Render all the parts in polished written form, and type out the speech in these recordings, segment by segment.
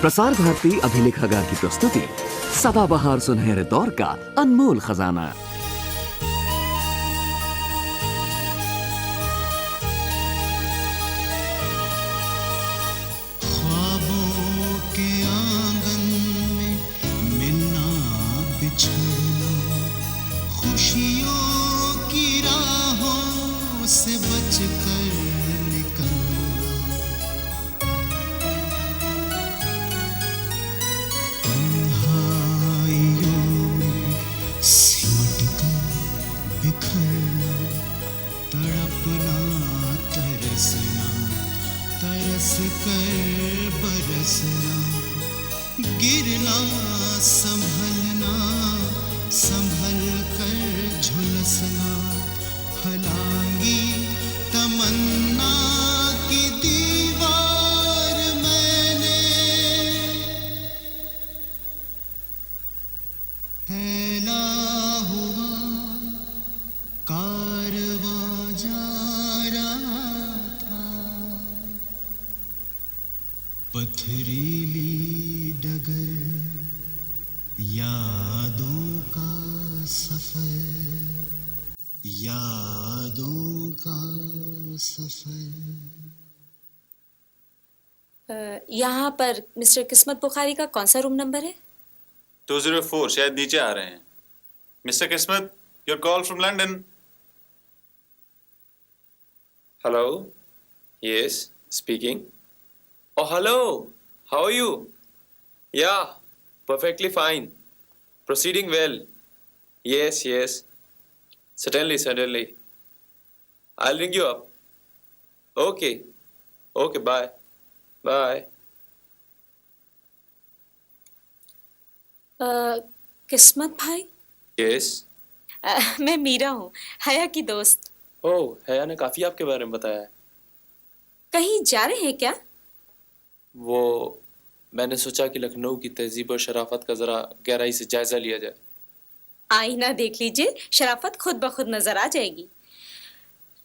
प्रसार भारती अभिलेखागार की प्रस्तुति सदाबहार सुनहरे दौर का अनमोल खजाना। से बचकर निकलना, तन्हाइयों में सिमटकर बिखरना, तड़पना तरसना, तरस कर बरसना, गिरना संभलना, संभल कर झुलसना, फलांगी तमन्ना की दीवार मैंने फैला हुआ कारवां जा रहा था, पथरीली डगर यादों का सफर, यादों का सफर। यहाँ पर मिस्टर किस्मत बुखारी का कौन सा रूम नंबर है? 204, शायद नीचे आ रहे हैं। मिस्टर किस्मत, your call from London. Hello. Yes, speaking. Oh, hello. How are you? Yeah, perfectly fine. Proceeding well. Yes, yes. Certainly, certainly. I'll ring you up. Okay. Okay, bye. Bye. किस्मत भाई? Yes. मैं मीरा हूँ, हया की दोस्त। Oh, हया ने काफी आपके बारे में बताया है। कहीं जा रहे हैं क्या? वो मैंने सोचा कि लखनऊ की तहजीब और शराफत का जरा गहराई से जायजा लिया जाए। आईना देख लीजिए, शराफत खुद ब खुद नजर आ जाएगी।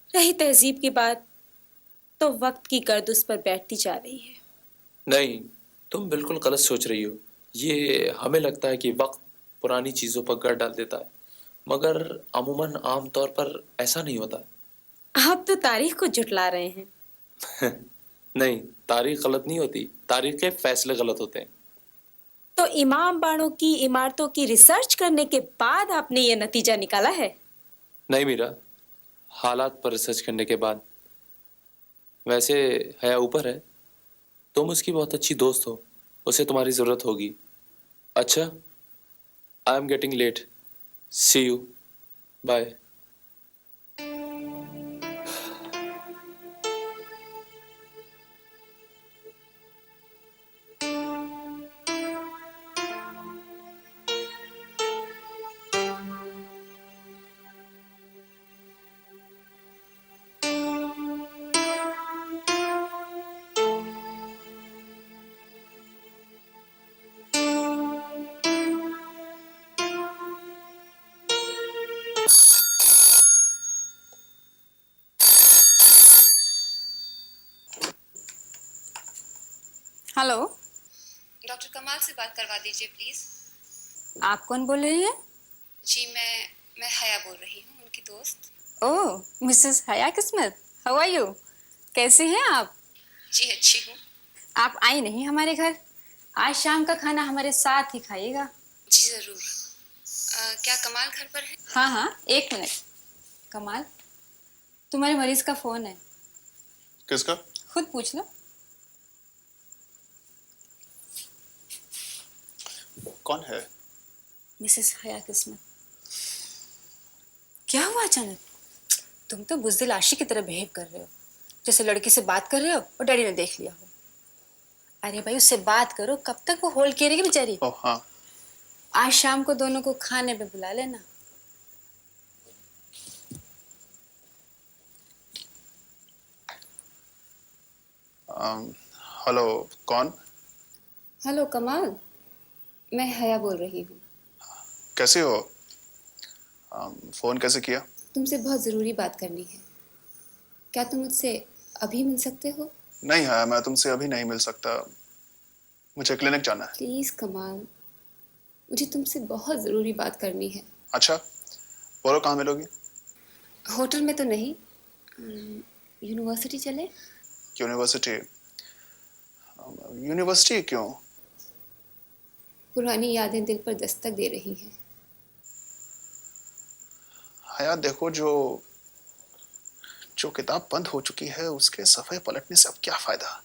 रही तहजीब की बात, तो वक्त की गर्द उस पर बैठती जा रही है। नहीं, तुम बिल्कुल गलत सोच रही हो। ये हमें लगता है कि वक्त पुरानी चीजों पर गर्द डाल देता है, मगर अमूमन आम तौर पर ऐसा नहीं होता। आप तो तारीख को झुटला रहे हैं। नहीं, तारीख गलत नहीं होती, तारीख के फैसले गलत होते हैं। तो इमाम बाड़ों की इमारतों की रिसर्च करने के बाद आपने ये नतीजा निकाला है? नहीं मीरा, हालात पर रिसर्च करने के बाद। वैसे हया ऊपर है, तुम उसकी बहुत अच्छी दोस्त हो, उसे तुम्हारी जरूरत होगी। अच्छा, I am getting late, see you, bye. Hello, doctor Kamal से बात करवा दीजिए प्लीज। आप कौन बोल रही हैं? जी मैं हया बोल रही हूँ, उनकी दोस्त। ओह, मिसेस हया किस्मत, हाउ आर यू? कैसे हैं आप? जी अच्छी हूँ। आप आई नहीं हमारे घर? आज शाम का खाना हमारे साथ ही खाइएगा। जी जरूर। क्या कमाल घर पर है? हाँ हाँ, एक मिनट। कमाल, तुम्हारे मरीज का फोन है। किसका? खुद पूछ लो। कौन है? मिसेस हया किस्मत। क्या हुआ अचानक? तुम तो बुज़दिल आशिक की तरह बिहेव कर रहे हो, जैसे लड़की से बात कर रहे हो और डैडी ने देख लिया हो। अरे भाई, उससे बात करो, कब तक वो होल्ड करेगी बेचारी? ओह हाँ। आज शाम को दोनों को खाने पे बुला लेना। हेलो, कौन? हेलो कमाल, मैं हया बोल रही हूँ। कैसे हो? फोन कैसे किया? तुमसे बहुत जरूरी बात करनी है। क्या तुम मुझसे अभी मिल सकते हो? नहीं है, मैं तुमसे अभी नहीं मिल सकता। मुझे क्लिनिक जाना है। प्लीज कमाल, मुझे तुमसे बहुत जरूरी बात करनी है। अच्छा, बोलो कहाँ मिलोगी? होटल में तो नहीं, यूनिवर्सिटी चले? यूनिवर्सिटी? यूनिवर्सिटी क्यों? पुरानी यादें दिल पर दस्तक दे रही हैं। हया देखो, जो जो किताब बंद हो चुकी है उसके सफ़े पलटने से अब क्या फायदा?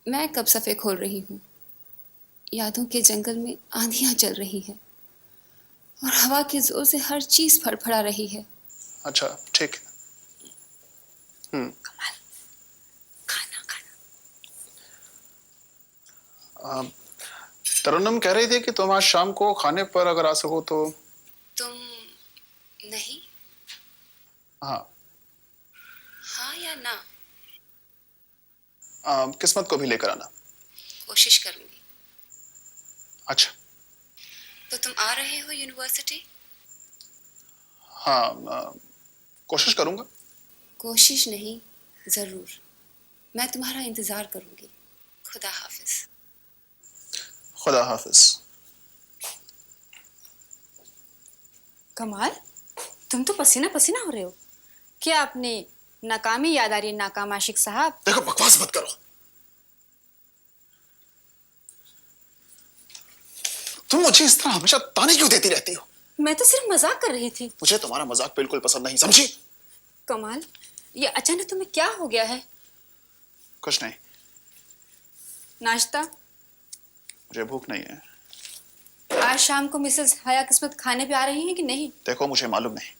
मैं कब सफ़े खोल रही हूँ? यादों के जंगल में आंधियां चल रही हैं और हवा के जोर से हर चीज फड़फड़ा रही है। अच्छा ठीक है। कमाल, खाना खाना। तरन्नुम कह रही थी कि तुम आज शाम को खाने पर अगर आ सको तो। तुम नहीं? हाँ। हाँ या ना? किस्मत को भी लेकर आना। कोशिश करूंगी। अच्छा। तो तुम आ रहे हो यूनिवर्सिटी? हाँ, कोशिश करूंगा। कोशिश नहीं, जरूर। मैं तुम्हारा इंतजार करूंगी। खुदा हाफिज। खुदा हाफिज। कमाल, तुम तो पसीना पसीना हो रहे हो। क्या अपनी नाकामी याद आ रही है? नाकाम आशिक साहब। देखो, बकवास मत करो। तुम मुझे इस तरह हमेशा ताने क्यों देती रहती हो? मैं तो सिर्फ मजाक कर रही थी। मुझे तुम्हारा मजाक बिल्कुल पसंद नहीं, समझी? कमाल, ये अचानक तुम्हें क्या हो गया है? कुछ नहीं। नाश्ता? मुझे भूख नहीं है। आज शाम को मिसेस हया किस्मत खाने पे आ रही हैं कि नहीं? देखो, मुझे मालूम नहीं।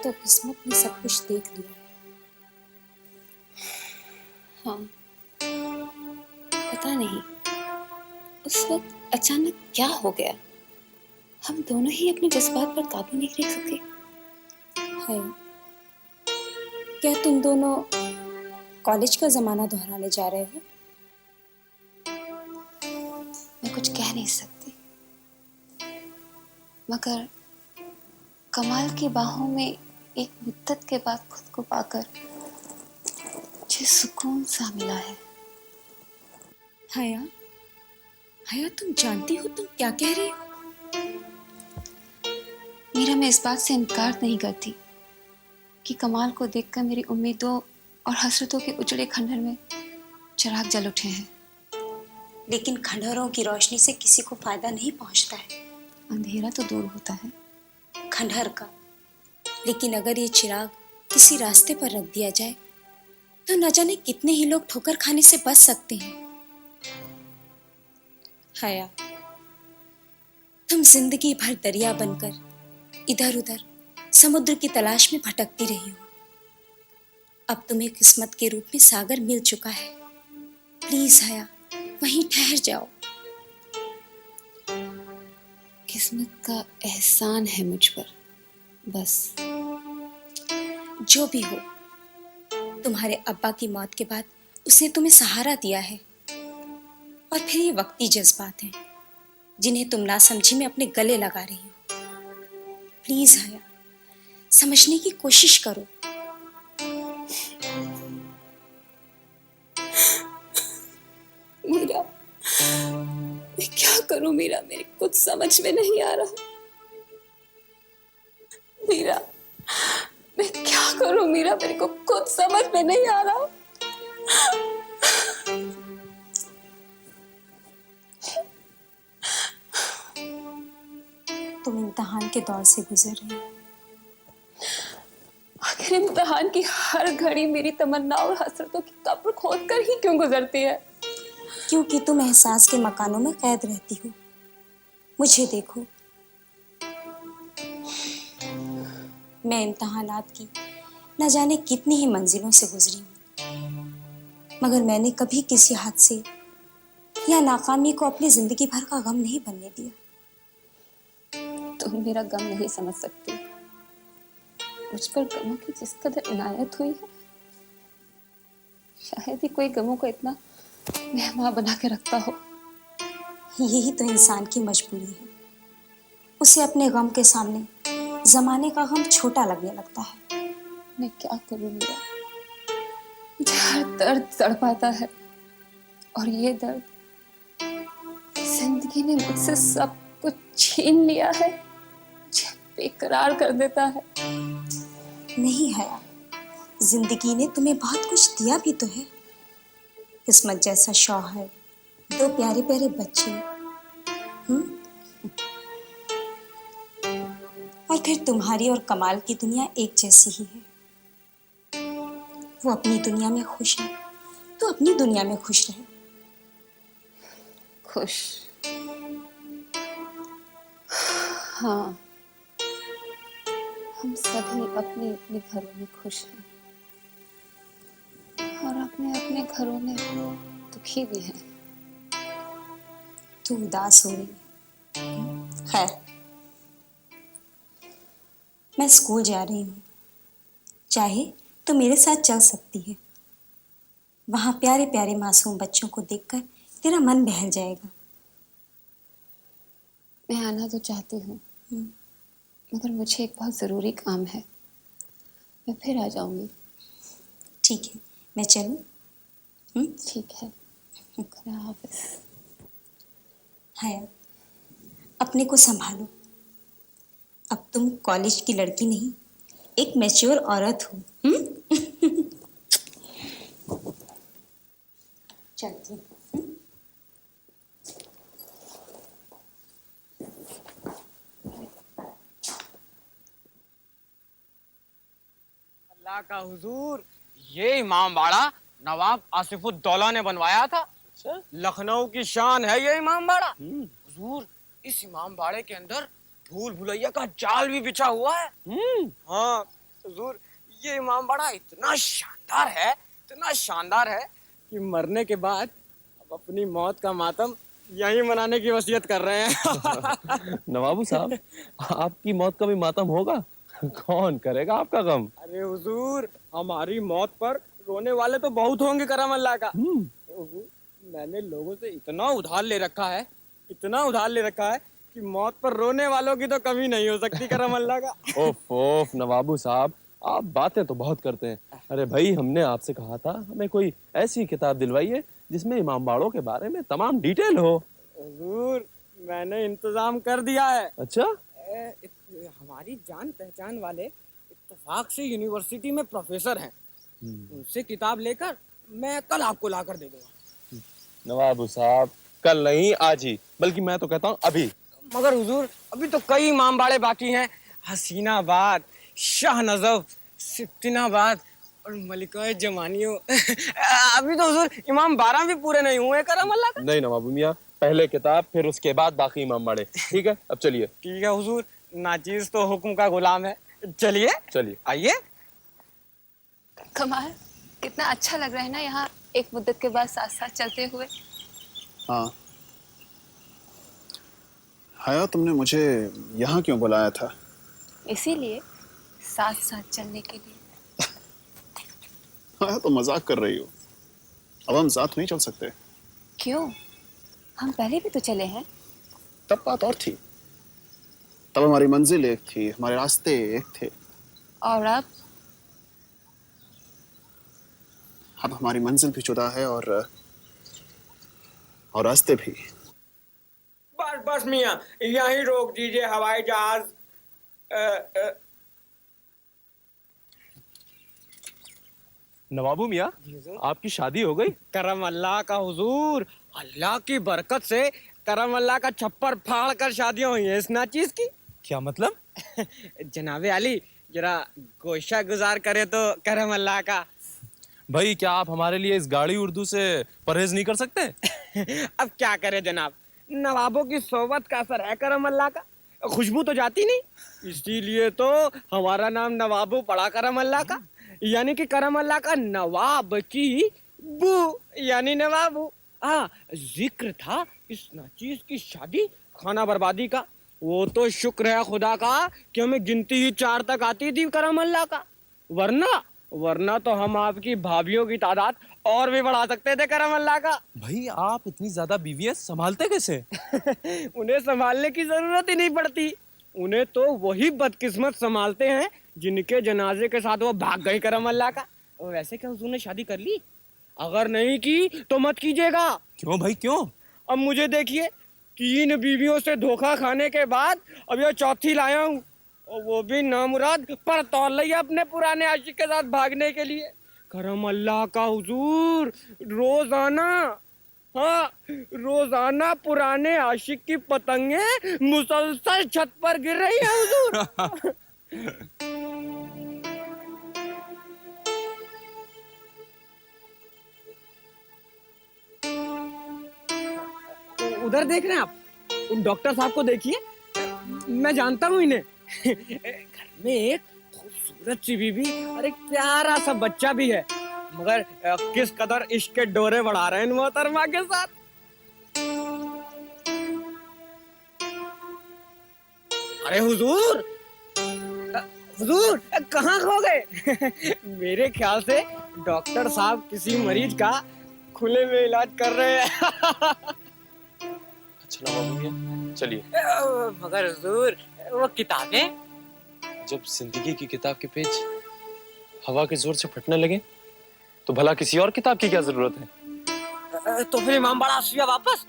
तो किस्मत ने सब कुछ देख लिया। हाँ, पता नहीं उस वक्त अचानक क्या हो गया, हम दोनों ही अपने जज्बात पर काबू नहीं रख सके। है, क्या तुम दोनों कॉलेज का जमाना दोहराने जा रहे हो? मैं कुछ कह नहीं सकती, मगर कमाल की बाहों में एक मुद्दत के बाद खुद को पाकर मुझे सुकून सा मिला है। हया, हया, तुम जानती हो तुम क्या कह रही हो? मीरा, मैं इस बात से इनकार नहीं करती कि कमाल को देखकर मेरी उम्मीदों और हसरतों के उजड़े खंडहर में चिराग जल उठे हैं। लेकिन खंडहरों की रोशनी से किसी को फायदा नहीं पहुंचता है। अंधेरा तो दूर होता है खंडहर का, लेकिन अगर ये चिराग किसी रास्ते पर रख दिया जाए तो न जाने कितने ही लोग ठोकर खाने से बच सकते हैं। हया, तुम जिंदगी भर दरिया बनकर इधर उधर समुद्र की तलाश में भटकती रही हो। अब तुम्हें किस्मत के रूप में सागर मिल चुका है। प्लीज हया, वहीं ठहर जाओ। किस्मत का एहसान है मुझ पर, बस। जो भी हो, तुम्हारे अब्बा की मौत के बाद उसने तुम्हें सहारा दिया है, और फिर ये वक्ती जज्बात हैं जिन्हें तुम नासमझी में अपने गले लगा रही हो। प्लीज हया, समझने की कोशिश करो। मीरा, मैं क्या करूं मीरा, मेरे कुछ समझ में नहीं आ रहा। मीरा, मैं क्या करूं मीरा, मेरे को कुछ समझ में नहीं आ रहा। तुम इम्तिहान के दौर से गुजर रही हो। आखिर इम्तिहान की हर घड़ी मेरी तमन्ना और हसरतों की कब्र खोद कर ही क्यों गुजरती है? क्योंकि तुम एहसास के मकानों में कैद रहती हो। मुझे देखो, मैं इम्तिहानात की न जाने कितनी ही मंजिलों से गुजरी हूँ, मगर मैंने कभी किसी हादसे या नाकामी को अपनी जिंदगी भर का गम नहीं बनने दिया। तुम मेरा गम नहीं समझ सकती। मुझ पर गमों की जिस कदर इनायत हुई है, शायद ही कोई गमों को इतना मेहमान बना के रखता हो। यही तो इंसान की मजबूरी है, उसे अपने गम के सामने जमाने का गम छोटा लगने लगता है। मैं क्या करूं मीरा, मुझे हर दर्द तड़पाता है, और ये दर्द, जिंदगी ने मुझसे सब कुछ छीन लिया है, मुझे बेकरार कर देता है। नहीं हया, जिंदगी ने तुम्हें बहुत कुछ दिया भी तो है। किस्मत जैसा शौहर, 2 प्यारे प्यारे बच्चे, और फिर तुम्हारी और कमाल की दुनिया एक जैसी ही है। वो अपनी दुनिया में खुश है, तो अपनी दुनिया में खुश रहे। खुश? हाँ, हम सभी अपने अपने घरों में खुश हैं, और अपने अपने घरों में दुखी भी हैं। तू उदास हो रही है। खैर, मैं स्कूल जा रही हूँ, चाहे तो मेरे साथ चल सकती है। वहां प्यारे प्यारे मासूम बच्चों को देखकर तेरा मन बहल जाएगा। मैं आना तो चाहती हूँ, मगर मुझे एक बहुत ज़रूरी काम है। मैं फिर आ जाऊंगी। ठीक है, मैं चलूं? ठीक है, खुदा हाफिज। हया, अपने को संभालो। अब तुम कॉलेज की लड़की नहीं, एक मैच्योर औरत हो। चलती हूँ। अल्लाह का हुजूर, ये इमाम बाड़ा नवाब आसिफुद्दौला ने बनवाया था। लखनऊ की शान है ये इमाम बाड़ा। हुजूर, इस इमाम बाड़े के अंदर भूल भुलैया का जाल भी बिछा हुआ है। हाँ हुजूर, ये इमाम बाड़ा इतना शानदार है कि मरने के बाद अब अपनी मौत का मातम यहीं मनाने की वसीयत कर रहे हैं। नवाबू साहब, आपकी मौत का भी मातम होगा। कौन करेगा आपका गम? अरे हुजूर, हमारी मौत पर रोने वाले तो बहुत होंगे करम अल्लाह का। हुजूर, मैंने लोगों से इतना उधार ले रखा है कि मौत पर रोने वालों की तो कमी नहीं हो सकती करम अल्लाह का। ओफ ओफ नवाबू साहब, आप बातें तो बहुत करते हैं। अरे भाई, हमने आपसे कहा था हमें कोई ऐसी किताब दिलवाइए जिसमें इमाम बाड़ों के बारे में तमाम डिटेल हो। हुजूर, मैंने इंतजाम कर दिया है। अच्छा? हमारी जान पहचान वाले इत्तेफाक से यूनिवर्सिटी में प्रोफेसर हैं। उनसे किताब लेकर मैं कल आपको लाकर दे दूंगा। नवाबू साहब, कल नहीं आज ही, बल्कि मैं तो कहता हूँ अभी। मगर हुजूर, अभी तो कई इमाम बाड़े बाकी हैं। हसीनाबाद, शाह नजफ, सिफ्तिनाबाद और मलिका जमानियों। अभी तो हुजूर इमाम 12 भी पूरे नहीं हुए करम अल्लाह का। नहीं नवाबू मियाँ, पहले किताब फिर उसके बाद बाकी इमाम बाड़े। ठीक है, अब चलिए। ठीक है हुजूर, नाचीज तो हुक्म का गुलाम है। चलिए चलिए, आइए। कमाल, कितना अच्छा लग रहा है ना यहाँ एक मुद्दत के बाद साथ साथ चलते हुए। हाँ हया, तुमने मुझे यहाँ क्यों बुलाया था? इसीलिए, साथ साथ चलने के लिए। हया, तो मजाक कर रही हो। अब हम साथ नहीं चल सकते। क्यों? हम पहले भी तो चले हैं। तब बात और थी, तब हमारी मंजिल एक थी, हमारे रास्ते एक थे। और अब हमारी मंजिल भी जुदा है और रास्ते भी। बस बस मियाँ, यहीं रोक दीजिए हवाई जहाज। नवाबू मियाँ, आपकी शादी हो गई? करम अल्लाह का हुजूर, अल्लाह की बरकत से करम अल्लाह का छप्पर फाड़ कर शादियां हुई हैं इस नाचीज की। क्या मतलब? जनाबे अली, जरा गोशा गुजार करे तो करम अल्लाह का। भाई, क्या आप हमारे लिए इस गाड़ी उर्दू से परहेज नहीं कर सकते? अब क्या करे जनाब, नवाबों की सोबत का असर है करम अल्लाह का। खुशबू तो जाती नहीं, इसीलिए तो हमारा नाम नवाबू पड़ा करम अल्लाह का। यानी कि करम अल्लाह का नवाब की बू, यानी नवाबू। हाँ, जिक्र था इस नाचीज की शादी खाना बर्बादी का। वो तो शुक्र है खुदा का कि हमें गिनती ही 4 तक आती थी करम अल्लाह का। वरना तो हम आपकी भाभियों की तादाद और भी बढ़ा सकते थे करम अल्लाह का। भाई, आप इतनी ज्यादा बीवियां संभालते कैसे? उन्हें संभालने की जरूरत ही नहीं पड़ती। उन्हें तो वही बदकिस्मत संभालते हैं जिनके जनाजे के साथ वो भाग गए करम अल्लाह का। वैसे क्या हुजूर ने शादी कर ली? अगर नहीं की तो मत कीजिएगा। क्यों भाई क्यों? अब मुझे देखिए, 3 बीवियों से धोखा खाने के बाद अब ये चौथी लाया हूँ, और वो भी नामुराद पर तौल लिया अपने पुराने आशिक के साथ भागने के लिए। करम अल्लाह का हुजूर, रोजाना, हाँ रोजाना पुराने आशिक की पतंगे मुसलसल छत पर गिर रही है हुजूर। उधर देख रहे हैं आप, उन डॉक्टर साहब को देखिए, मैं जानता हूँ इन्हें। घर में एक खूबसूरत सी बीवी और एक प्यारा सा बच्चा भी है, मगर किस कदर इश्क के डोरे बढ़ा रहे हैं मोहतरमा के साथ। अरे हुजूर, हुजूर कहाँ खो गए? मेरे ख्याल से डॉक्टर साहब किसी मरीज का खुले में इलाज कर रहे हैं। अच्छा नवाब मियां, चलिए। मगर हुजूर, वो किताबें? जब जिंदगी की किताब के पेज हवा के जोर से फटने लगे तो भला किसी और किताब की क्या जरूरत है? तो फिर इमाम बाड़ा आसिया वापस?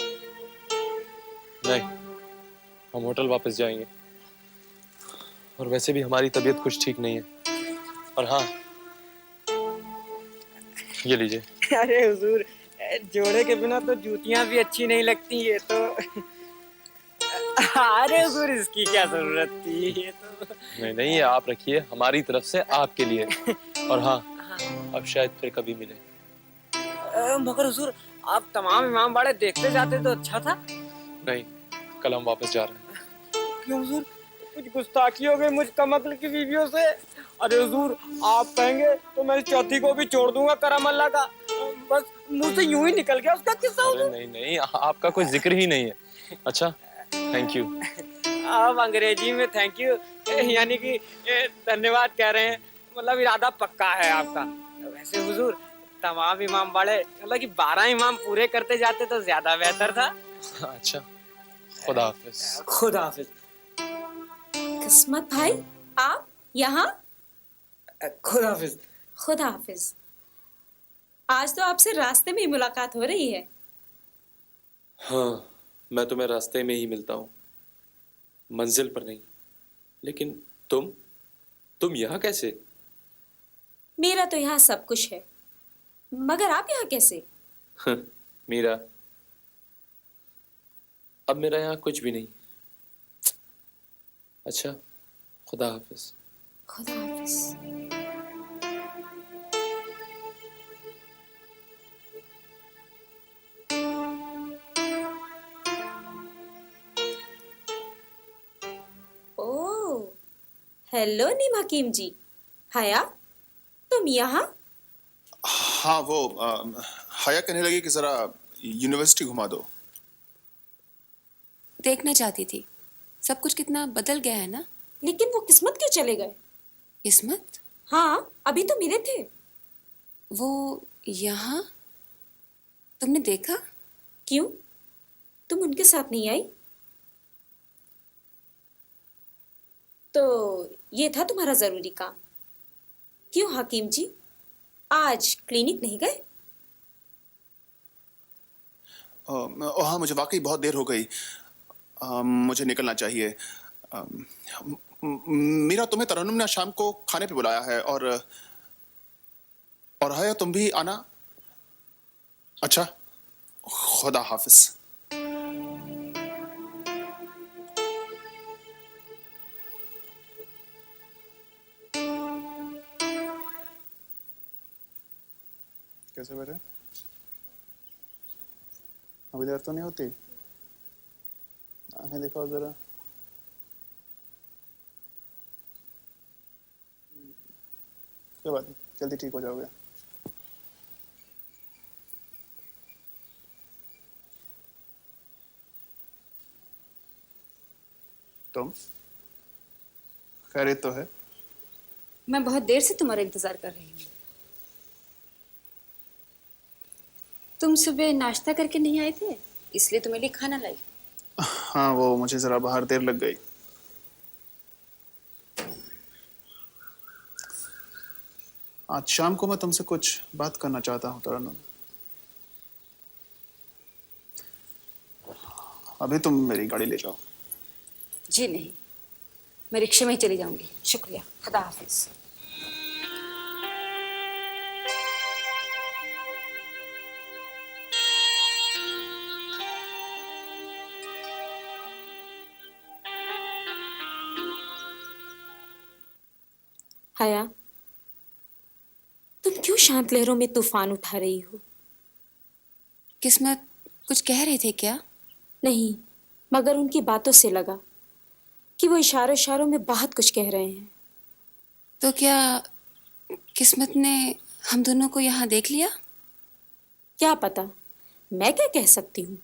नहीं, हम होटल वापस जाएंगे। और वैसे भी हमारी तबीयत कुछ ठीक नहीं है। और हाँ, ये लीजिए। अरे हुजूर, जोड़े के बिना तो जूतियां भी अच्छी नहीं लगती, ये तो। अरे हुजूर, इसकी क्या जरूरत थी, ये तो। नहीं नहीं, ये आप रखिए, हमारी तरफ से आपके लिए। और हाँ, अब शायद फिर कभी मिले। मगर हुजूर, आप तमाम इमाम बाड़े देखते जाते तो अच्छा था। नहीं, कल हम वापस जा रहे हैं। क्यों हुजूर, कुछ गुस्ताखी हो गई मुझ कमकल की बीवियों से? अरे हुजूर, आप कहेंगे तो मैं इस चौथी को भी छोड़ दूंगा करम अल्लाह का। बस मुंह से यूं ही निकल गया उसका किस्सा। अरे नहीं नहीं, आपका कोई जिक्र ही नहीं है। अच्छा, थैंक यू। आप अंग्रेजी में थैंक यू यानी कि धन्यवाद कह रहे हैं, मतलब इरादा पक्का है आपका। वैसे हुजूर, तमाम इमाम बाड़े मतलब कि 12 इमाम पूरे करते जाते तो ज्यादा बेहतर था। अच्छा, खुदा हाफिज। खुदा हाफिज। किस्मत भाई, आप यहाँ? खुदा हाफिज। खुदा हाफिज। आज तो आपसे रास्ते में ही मुलाकात हो रही है। हाँ, मैं तुम्हें रास्ते में ही मिलता हूँ, मंजिल पर नहीं। लेकिन तुम यहाँ कैसे? मेरा तो यहाँ सब कुछ है, मगर आप यहाँ कैसे? मीरा, अब मेरा यहाँ कुछ भी नहीं। अच्छा, खुदा हाफिज। खुदा हाफिज। ओह, हेलो नीम हकीम जी। हया, तुम यहाँ? हाँ, वो हया कहने लगी कि जरा यूनिवर्सिटी घुमा दो। देखना चाहती थी, सब कुछ कितना बदल गया है ना। लेकिन वो किस्मत क्यों चले गए? किस्मत? हाँ, अभी तो मिले थे। वो यहाँ? तुमने देखा? क्यों, तुम उनके साथ नहीं आई? तो ये था तुम्हारा जरूरी काम। क्यों हकीम जी, आज क्लिनिक नहीं गए? हाँ, मुझे वाकई बहुत देर हो गई। मुझे निकलना चाहिए। मीरा, तुम्हें तरन्नुम ने शाम को खाने पे बुलाया है, और हया तुम भी आना। अच्छा, खुदा हाफिज। कैसे बेटे, अभी देर तो नहीं होती? आंखें दिखाओ जरा। कोई बात नहीं, जल्दी ठीक हो जाओगे। तुम खैरियत तो है? मैं बहुत देर से तुम्हारा इंतजार कर रही हूँ। तुम सुबह नाश्ता करके नहीं आए थे, इसलिए तुम्हारे लिए खाना लाई। हाँ, वो मुझे जरा बाहर देर लग गई। आज शाम को मैं तुमसे कुछ बात करना चाहता हूँ तरन्नुम। अभी तुम मेरी गाड़ी ले जाओ। जी नहीं, मैं रिक्शे में ही चली जाऊंगी। शुक्रिया, खुदा हाफिज। हया, तुम क्यों शांत लहरों में तूफान उठा रही हो? किस्मत कुछ कह रहे थे क्या? नहीं, मगर उनकी बातों से लगा कि वो इशारों इशारों में बहुत कुछ कह रहे हैं। तो क्या किस्मत ने हम दोनों को यहाँ देख लिया? क्या पता, मैं क्या कह सकती हूँ।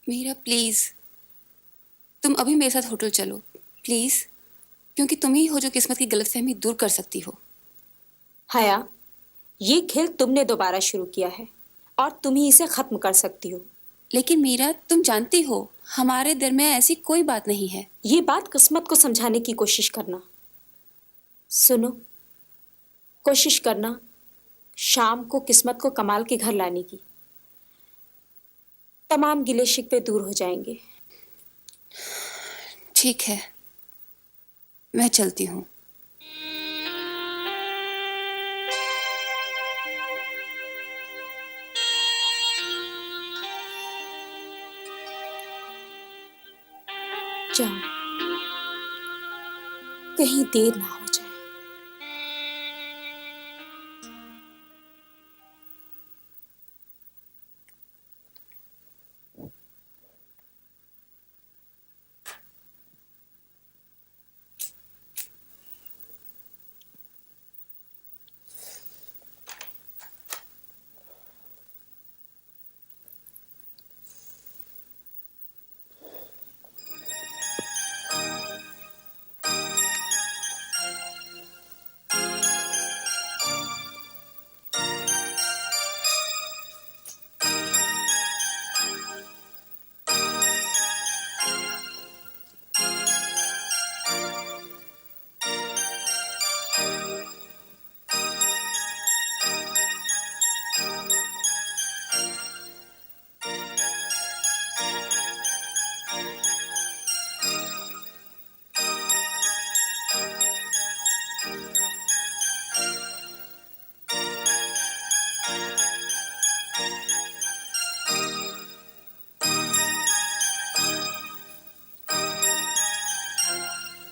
मीरा प्लीज, तुम अभी मेरे साथ होटल चलो प्लीज, क्योंकि तुम ही हो जो किस्मत की गलतफहमी दूर कर सकती हो। हया, ये खेल तुमने दोबारा शुरू किया है और तुम ही इसे खत्म कर सकती हो। लेकिन मीरा, तुम जानती हो हमारे दरमियान ऐसी कोई बात नहीं है। ये बात किस्मत को समझाने की कोशिश करना। सुनो, कोशिश करना शाम को किस्मत को कमाल के घर लाने की। तमाम गिले शिकवे दूर हो जाएंगे। ठीक है, मैं चलती हूँ। जाओ, कहीं देर ना हो जाए।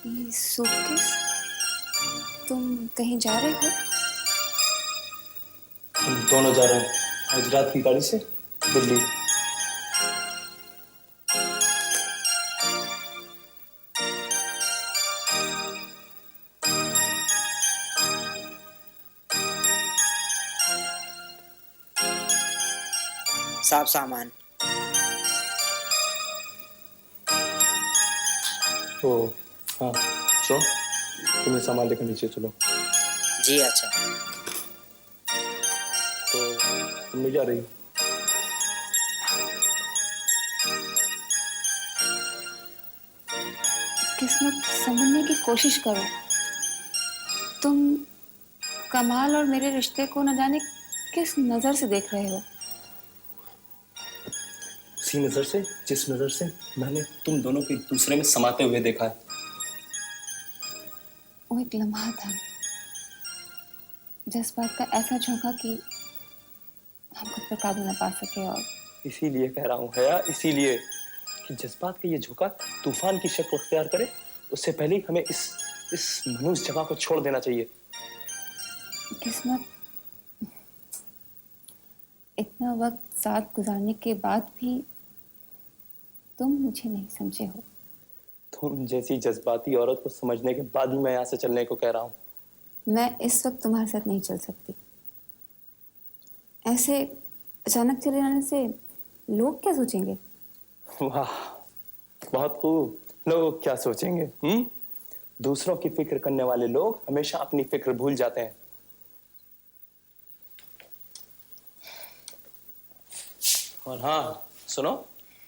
ये सूटकेस, तुम कहीं जा रहे हो? हम दोनों जा रहे हैं आज रात की गाड़ी से दिल्ली। साहब सामान। ओ हाँ, सो तुम्हें सामान लेकर नीचे चलो। जी अच्छा। तो तुम नहीं जा रही? किस्मत, समझने की कोशिश करो। तुम कमाल और मेरे रिश्ते को न जाने किस नजर से देख रहे हो। उसी नजर से जिस नजर से मैंने तुम दोनों को एक दूसरे में समाते हुए देखा है। वो एक लम्हा था, जज्बात का ऐसा झोंका कि हम खुद पर काबू न पा सके। और इसीलिए कह रहा हूँ हया, इसीलिए कि जज्बात का ये झोंका तूफान की शक्ल अख्तियार करे, उससे पहले ही हमें इस मनुष्य जगह को छोड़ देना चाहिए। किस्मत, इतना वक्त साथ गुजारने के बाद भी तुम मुझे नहीं समझे हो। तुम जैसी जज्बाती औरत को समझने के बाद ही मैं यहाँ से चलने को कह रहा हूँ। मैं इस वक्त तुम्हारे साथ नहीं चल सकती। ऐसे अचानक चले जाने से लोग क्या सोचेंगे? वाह, बहुत खूब। लोग क्या सोचेंगे? दूसरों की फिक्र करने वाले लोग हमेशा अपनी फिक्र भूल जाते हैं। और हाँ सुनो,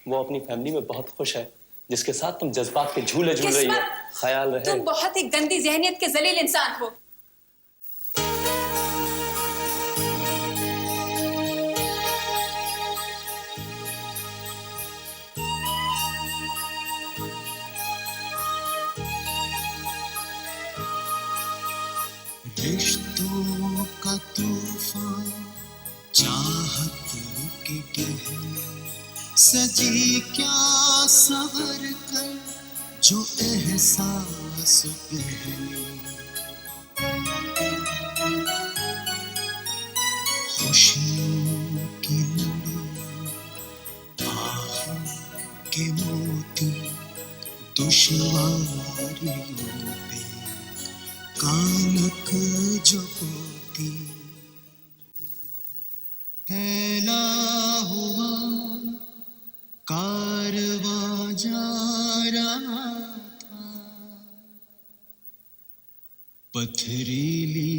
वो अपनी फैमिली में बहुत खुश है, जिसके साथ तुम जज्बात के झूले झूल रही हो। ख्याल रहे। तुम बहुत ही गंदी जहनियत के जलील इंसान हो। रिश्तों का तूफान चाहत के गहने सजी क्या सवर कर जो एहसास पहले खुशियों की लड़ियां आहों के मोती दुश्वारियों पे कालक जो पोती फैला हुआ कारवां जा रहा था पथरीली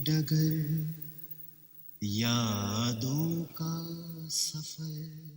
डगर यादों का सफर